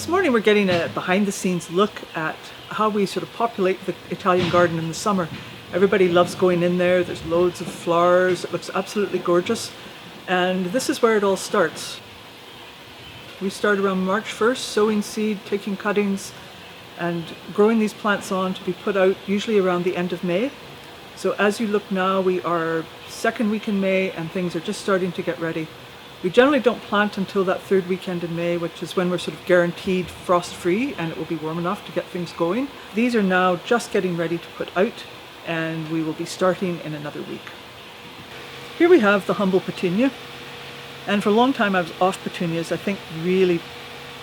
This morning we're getting a behind-the-scenes look at how we sort of populate the Italian garden in the summer. Everybody loves going in there. There's loads of flowers. It looks absolutely gorgeous. And this is where it all starts. We start around March 1st, sowing seed, taking cuttings, and growing these plants on to be put out usually around the end of May. So as you look now, we are second week in May and things are just starting to get ready. We generally don't plant until that third weekend in May, which is when we're sort of guaranteed frost-free and it will be warm enough to get things going. These are now just getting ready to put out, and we will be starting in another week. Here we have the humble petunia, and for a long time I was off petunias, I think really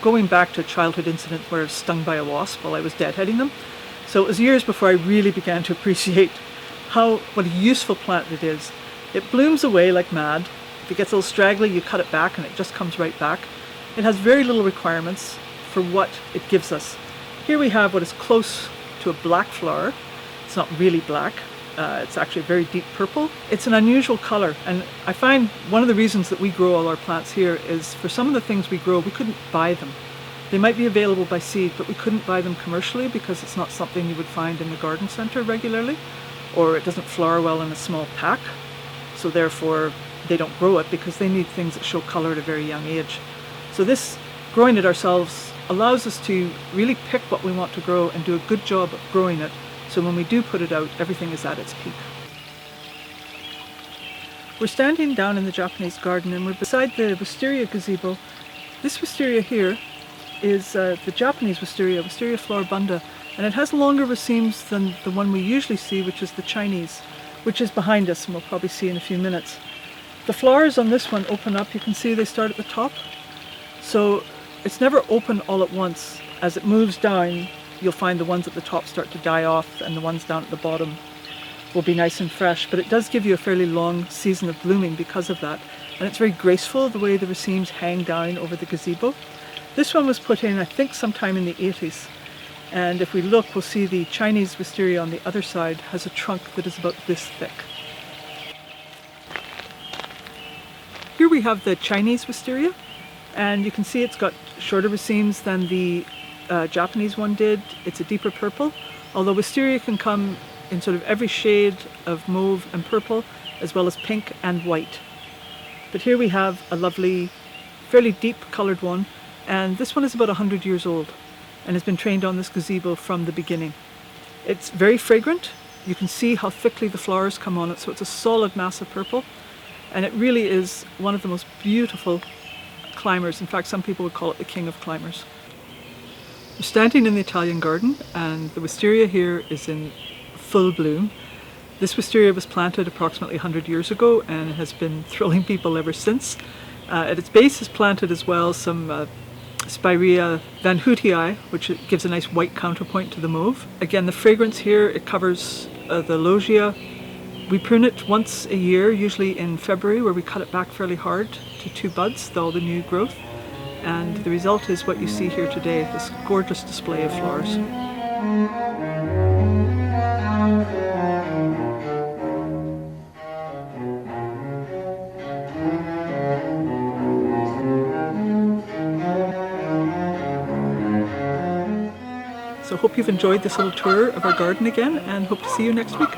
going back to a childhood incident where I was stung by a wasp while I was deadheading them. So it was years before I really began to appreciate what a useful plant it is. It blooms away like mad. If it gets a little straggly, you cut it back and it just comes right back. It has very little requirements for what it gives us. Here we have what is close to a black flower. It's not really black. It's actually a very deep purple. It's an unusual color, and I find one of the reasons that we grow all our plants here is for some of the things we grow, we couldn't buy them. They might be available by seed, but we couldn't buy them commercially because it's not something you would find in the garden center regularly, or it doesn't flower well in a small pack, so therefore they don't grow it because they need things that show color at a very young age. So this, growing it ourselves, allows us to really pick what we want to grow and do a good job of growing it, so when we do put it out, everything is at its peak. We're standing down in the Japanese garden and we're beside the Wisteria gazebo. This Wisteria here is the Japanese Wisteria, Wisteria floribunda, and it has longer racemes than the one we usually see, which is the Chinese, which is behind us and we'll probably see in a few minutes. The flowers on this one open up. You can see they start at the top. So it's never open all at once. As it moves down, you'll find the ones at the top start to die off and the ones down at the bottom will be nice and fresh. But it does give you a fairly long season of blooming because of that. And it's very graceful the way the racemes hang down over the gazebo. This one was put in, I think, sometime in the 80s. And if we look, we'll see the Chinese wisteria on the other side has a trunk that is about this thick. Here we have the Chinese wisteria, and you can see it's got shorter racemes than the Japanese one did. It's a deeper purple, although wisteria can come in sort of every shade of mauve and purple, as well as pink and white. But here we have a lovely, fairly deep coloured one, and this one is about 100 years old and has been trained on this gazebo from the beginning. It's very fragrant. You can see how thickly the flowers come on it, so it's a solid mass of purple. And it really is one of the most beautiful climbers. In fact, some people would call it the king of climbers. We're standing in the Italian garden and the wisteria here is in full bloom. This wisteria was planted approximately 100 years ago and has been thrilling people ever since. At its base is planted as well some Spirea Van Hootii, which gives a nice white counterpoint to the mauve. Again, the fragrance here, it covers the loggia. We prune it once a year, usually in February, where we cut it back fairly hard to 2 buds, all the new growth. And the result is what you see here today, this gorgeous display of flowers. So hope you've enjoyed this little tour of our garden again, and hope to see you next week.